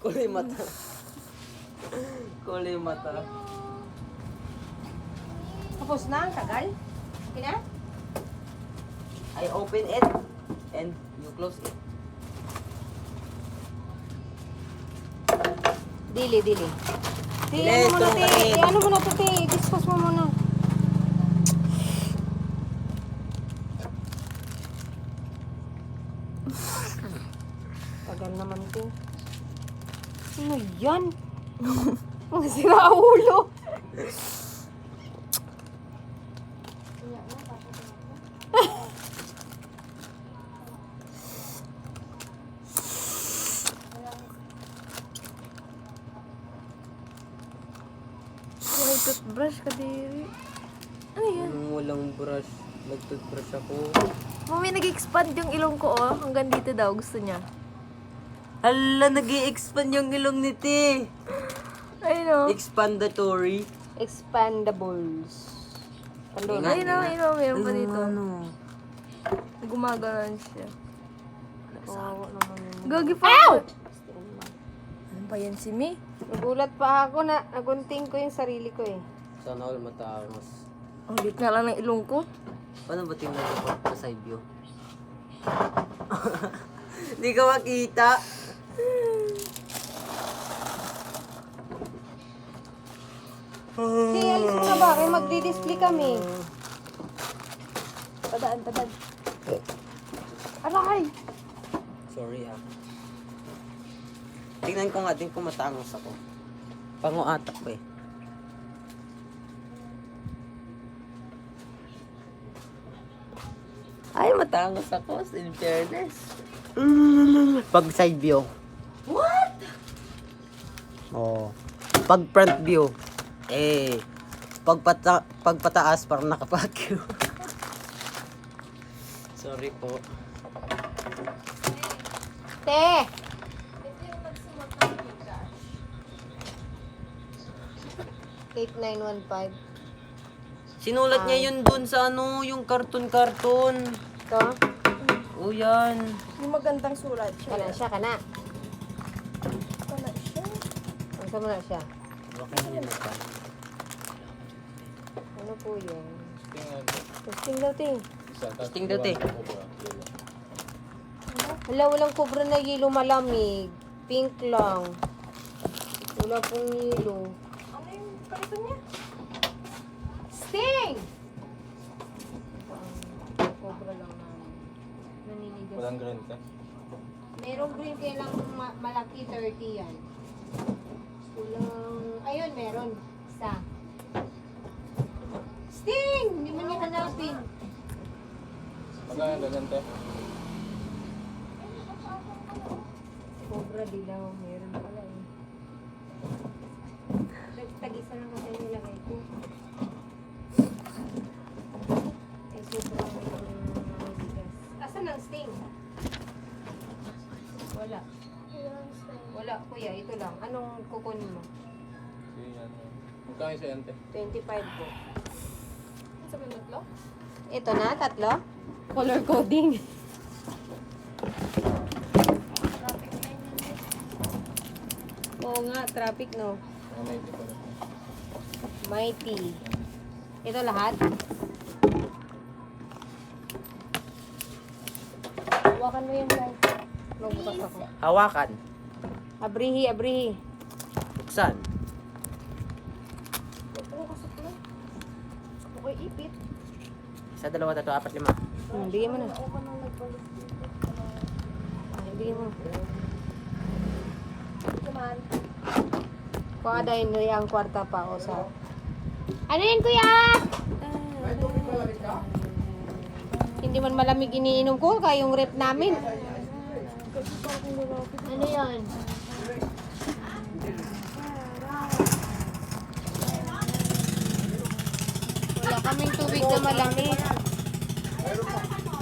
Kulay mata. Kulay mata. Tapos na ang tagal? Okay na? I open it and you close it. Dili. Dili, Ano mo na, te? tungkain. Ano mo na to, te? I-discuss mo muna. Tagal naman, te. Ano yan? Mga sira ulo. May toothbrush ka diri. Ano yan? Walang brush. Nag-toothbrush ako. Mami, nag-expand yung ilong ko, oh. Hanggang dito daw, gusto niya. Hala, nag-i-expand yung ilong ni Ti. Ayun, oh. Expandatory. Expandables. Pandun. Ingat. Ayun, oh. Meron pa dito. Ano? Gumagalan siya. Kawawa naman yun. Gagi pa. Ano ba yan si Mi? Nagulat pa ako na nagunting ko yung sarili ko eh. Sana all matangos. Ang lit nga lang ng ilong ko. Paano ba tingnan ko sa side view? Hindi ka makita. Hey, alis mo na ba? Kaya magdi-display kami. Padaan. Aray! Sorry ah. Tingnan ko nga din kung matangos ako. Panguatak ko eh. Ay, matangos ako. In fairness. Pag side view. What? Oo. Pag front view. Eh. Pag pataas, parang nakapag-view. Sorry po. Te! Eight, 915. Sinulat niya yun dun sa ano, yung karton-karton. Ito? O yan. Yung magandang sulat Kana siya, kana. Kana siya. Ang mo na siya. Bakit niya na pa? Ano po yun? Testing daw, te. Testing daw, te. Wala, walang kubra na yelo malamig. Pink lang. Wala pong yelo. Ano yung kalitan niya? Sting! Kubra lang namin. Naninigas. Walang green ka? Merong green kaya lang malaki, 30 yan. Kulang... Ayun, meron. Isa. Sting! Hindi mo niya hanapin. Magkano ganyan te? Cobra dilaw. Meron pala eh. Tag-isa lang kasi nilagay ko. Eh, sobrang bigas. Asan ang sting? Wala. Wala, kuya. Ito lang. Anong kukunin mo? Sige yan. Magkano sa yan te? 25 po. Sa minutlo? Ito na, tatlo? Color coding. Oo nga, traffic no. Mga 90 pa rin. Mighty. Ito lahat? Hawakan mo yan, guys. Magbukas ako. Hawakan. Abrihi. Buksan. Okay, ipit. Isa, dalawa, tatlo, apat, lima. Bigyan mo na. Bigyan mo. Kung ada yun yung kwarta pa o sa... Ano yun, kuya? Hindi man malamig iniinom ko, kaya yung rep namin. Ano yan? Wala kaming tubig na malamig.